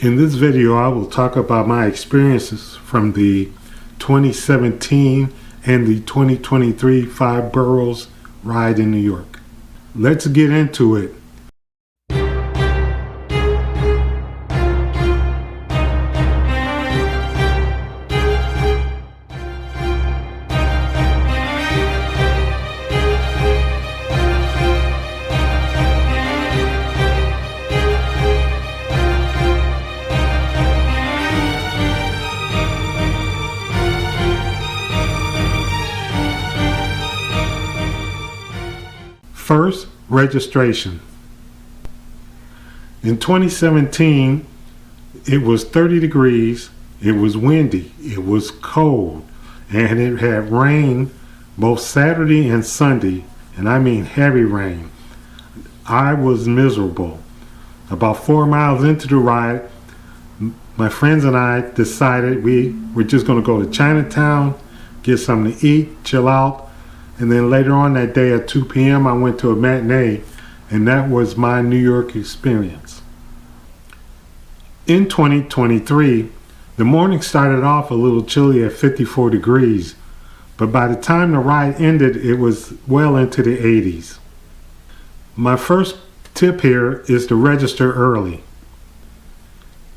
In this video, I will talk about my experiences from the 2017 and the 2023 Five Boroughs ride in New York. Let's get into it. First, registration. In 2017, it was 30 degrees, it was windy, it was cold, and it had rain both Saturday and Sunday, and I mean heavy rain. I was miserable. About 4 miles into the ride, my friends and I decided we were just going to go to Chinatown, get something to eat, chill out. And then later on that day at 2 p.m. I went to a matinee, and that was my New York experience. In 2023, the morning started off a little chilly at 54 degrees, but by the time the ride ended, it was well into the 80s. My first tip here is to register early.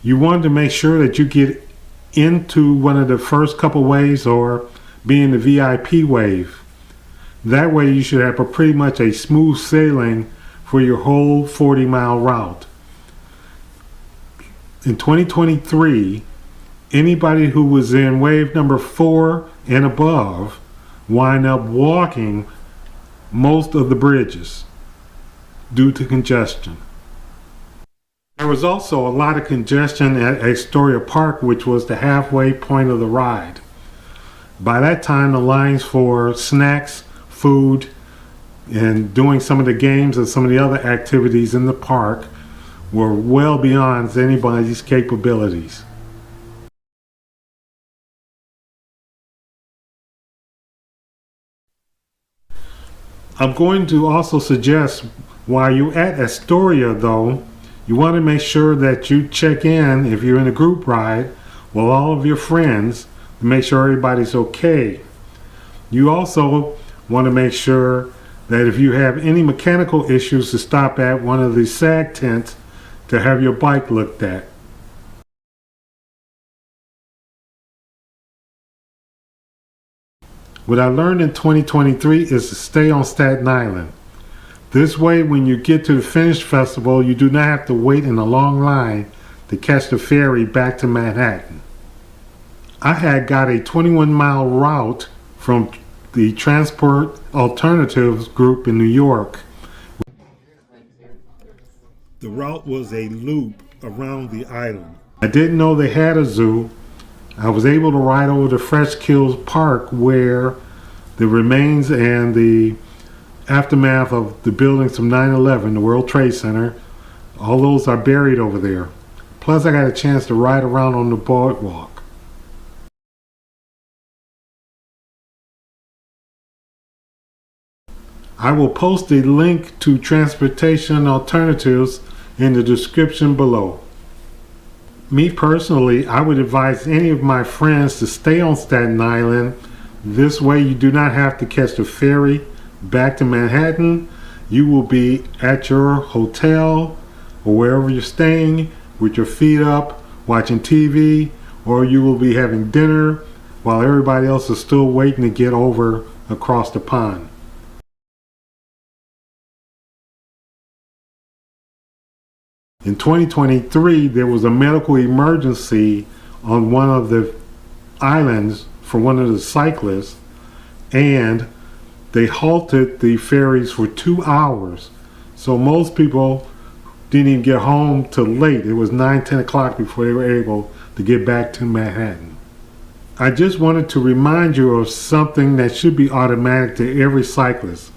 You want to make sure that you get into one of the first couple waves or be in the VIP wave. That way you should have pretty much a smooth sailing for your whole 40-mile route. In 2023, anybody who was in wave number 4 and above wind up walking most of the bridges due to congestion. There was also a lot of congestion at Astoria Park, which was the halfway point of the ride. By that time, the lines for snacks, food, and doing some of the games and some of the other activities in the park were well beyond anybody's capabilities. I'm going to also suggest while you're at Astoria though, you want to make sure that you check in if you're in a group ride with all of your friends to make sure everybody's okay. You also want to make sure that if you have any mechanical issues to stop at one of the SAG tents to have your bike looked at. What I learned in 2023 is to stay on Staten Island. This way, when you get to the Finish Festival, you do not have to wait in a long line to catch the ferry back to Manhattan. I had got a 21-mile route from the Transport Alternatives group in New York. The route was a loop around the island. I didn't know they had a zoo. I was able to ride over to Fresh Kills Park where the remains and the aftermath of the buildings from 9/11, the World Trade Center, all those are buried over there. Plus I got a chance to ride around on the boardwalk. I will post a link to Transportation Alternatives in the description below. Me personally, I would advise any of my friends to stay on Staten Island. This way you do not have to catch the ferry back to Manhattan. You will be at your hotel or wherever you're staying with your feet up, watching TV, or you will be having dinner while everybody else is still waiting to get over across the pond. In 2023, there was a medical emergency on one of the islands for one of the cyclists, and they halted the ferries for 2 hours. So most people didn't even get home till late. It was 9-10 o'clock before they were able to get back to Manhattan. I just wanted to remind you of something that should be automatic to every cyclist.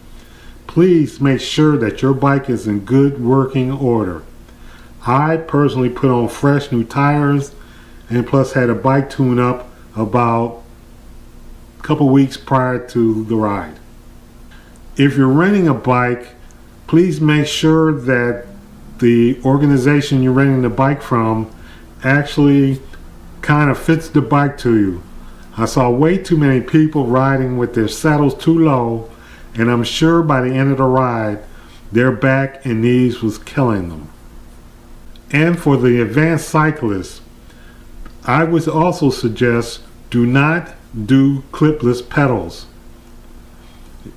Please make sure that your bike is in good working order. I personally put on fresh new tires and plus had a bike tune up about a couple weeks prior to the ride. If you're renting a bike, please make sure that the organization you're renting the bike from actually kind of fits the bike to you. I saw way too many people riding with their saddles too low, and I'm sure by the end of the ride, their back and knees was killing them. And for the advanced cyclists, I would also suggest do not do clipless pedals.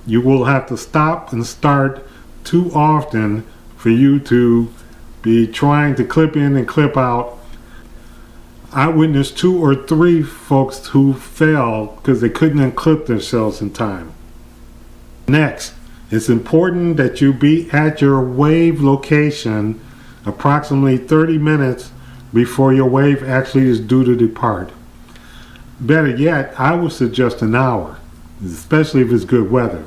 You will have to stop and start too often for you to be trying to clip in and clip out. I witnessed 2 or 3 folks who fell because they couldn't unclip themselves in time. Next, it's important that you be at your wave location approximately 30 minutes before your wave actually is due to depart. Better yet, I would suggest an hour, especially if it's good weather.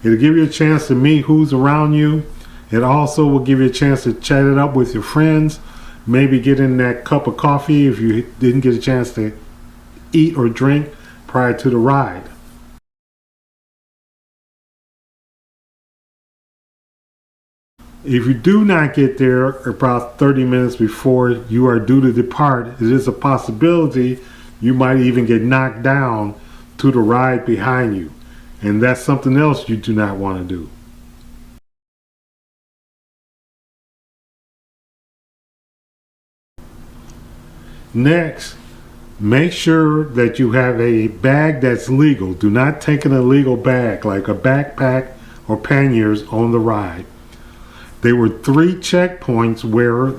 It'll give you a chance to meet who's around you. It also will give you a chance to chat it up with your friends, maybe get in that cup of coffee if you didn't get a chance to eat or drink prior to the ride. If you do not get there about 30 minutes before you are due to depart, it is a possibility you might even get knocked down to the ride behind you. And that's something else you do not want to do. Next, make sure that you have a bag that's legal. Do not take an illegal bag like a backpack or panniers on the ride. There were 3 checkpoints where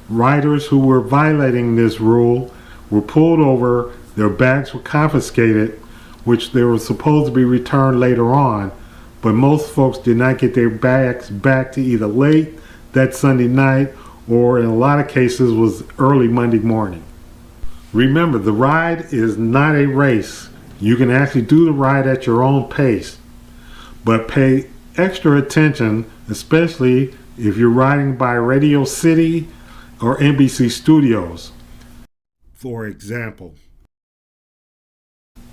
riders who were violating this rule were pulled over, their bags were confiscated, which they were supposed to be returned later on, but most folks did not get their bags back to either late that Sunday night or in a lot of cases was early Monday morning. Remember, the ride is not a race. You can actually do the ride at your own pace, but pay extra attention, especially if you're riding by Radio City or NBC Studios. For example,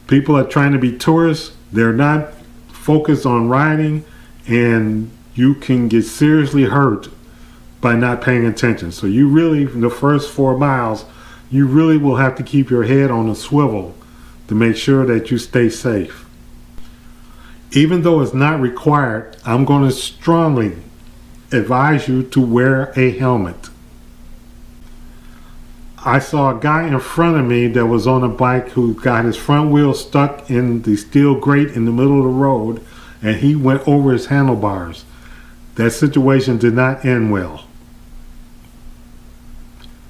people are trying to be tourists. They're not focused on riding, and you can get seriously hurt by not paying attention. So you really, the first 4 miles, you really will have to keep your head on a swivel to make sure that you stay safe. Even though it's not required, I'm going to strongly advise you to wear a helmet. I saw a guy in front of me that was on a bike who got his front wheel stuck in the steel grate in the middle of the road, and he went over his handlebars. That situation did not end well.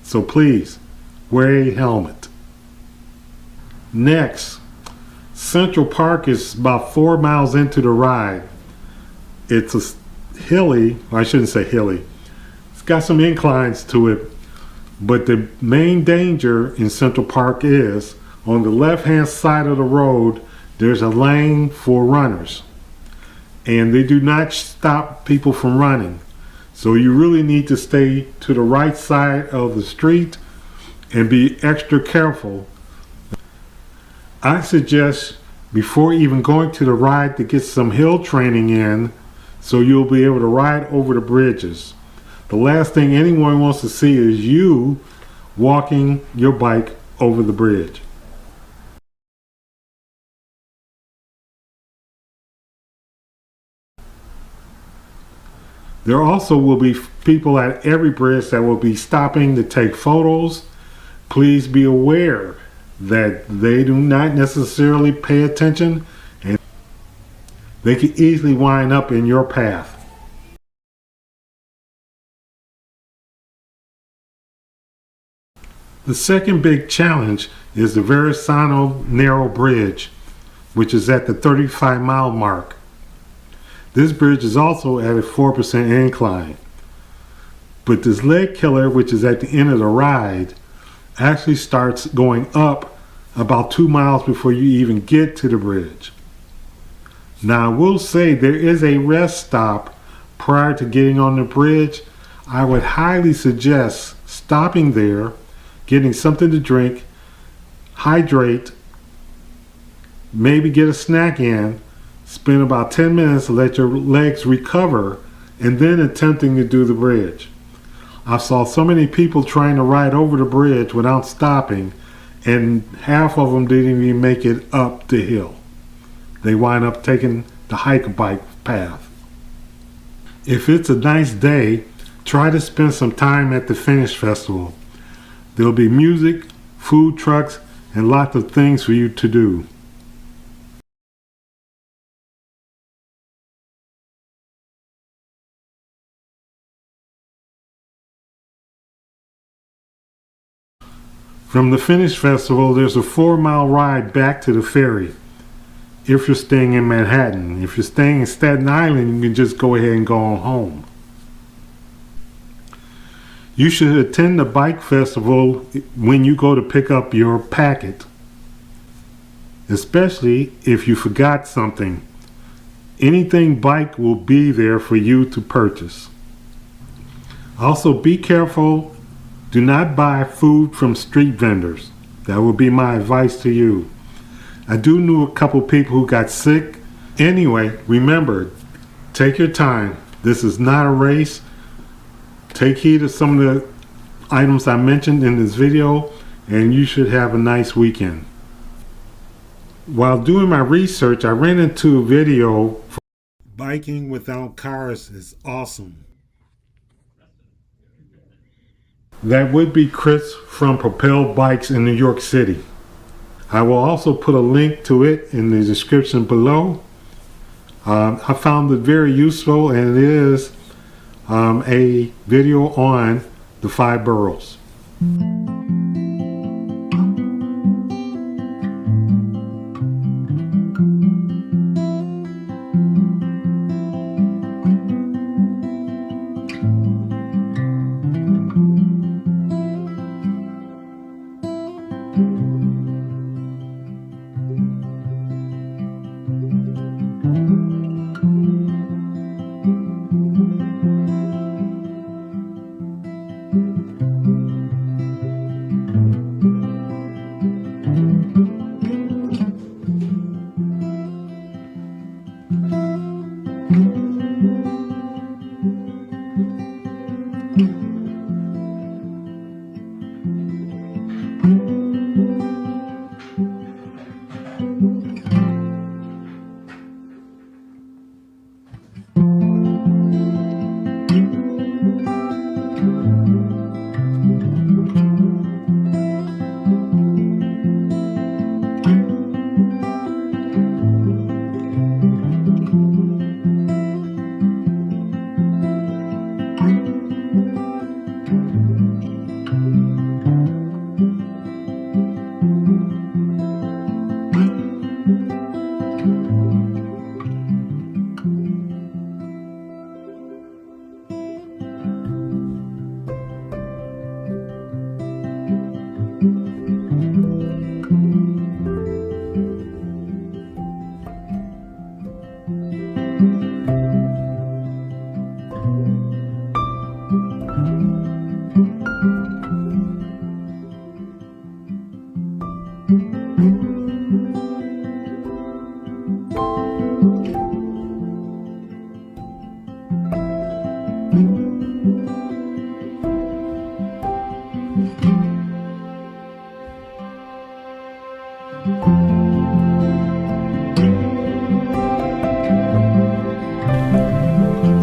So please, wear a helmet. Next, Central Park is about 4 miles into the ride. It's a hilly, or I shouldn't say hilly, it's got some inclines to it, but the main danger in Central Park is on the left-hand side of the road, there's a lane for runners, and they do not stop people from running. So you really need to stay to the right side of the street and be extra careful. I suggest before even going to the ride to get some hill training in so you'll be able to ride over the bridges. The last thing anyone wants to see is you walking your bike over the bridge. There also will be people at every bridge that will be stopping to take photos. Please be aware that they do not necessarily pay attention, and they can easily wind up in your path. The second big challenge is the Verrazzano narrow bridge, which is at the 35-mile mark. This bridge is also at a 4% incline. But this leg killer, which is at the end of the ride, actually starts going up about 2 miles before you even get to the bridge. Now, I will say there is a rest stop prior to getting on the bridge. I would highly suggest stopping there, getting something to drink, hydrate, maybe get a snack in, spend about 10 minutes to let your legs recover, and then attempting to do the bridge. I saw so many people trying to ride over the bridge without stopping, and half of them didn't even make it up the hill. They wind up taking the hike bike path. If it's a nice day, try to spend some time at the Finish Festival. There'll be music, food trucks, and lots of things for you to do. From the Finish Festival, there's a 4-mile ride back to the ferry if you're staying in Manhattan. If you're staying in Staten Island, you can just go ahead and go on home. You should attend the bike festival when you go to pick up your packet, especially if you forgot something. Anything bike will be there for you to purchase. Also, be careful. Do not buy food from street vendors. That would be my advice to you. I do know a couple people who got sick. Anyway, remember, take your time. This is not a race. Take heed of some of the items I mentioned in this video, and you should have a nice weekend. While doing my research, I ran into a video. Biking without cars is awesome. That would be Chris from Propel Bikes in New York City. I will also put a link to it in the description below. I found it very useful, and it is a video on the 5 boroughs.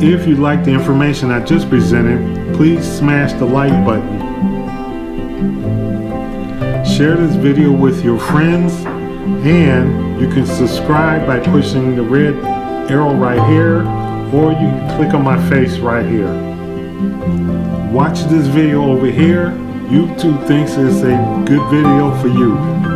If you like the information I just presented, please smash the like button. Share this video with your friends, and you can subscribe by pushing the red arrow right here, or you can click on my face right here. Watch this video over here. YouTube thinks it's a good video for you.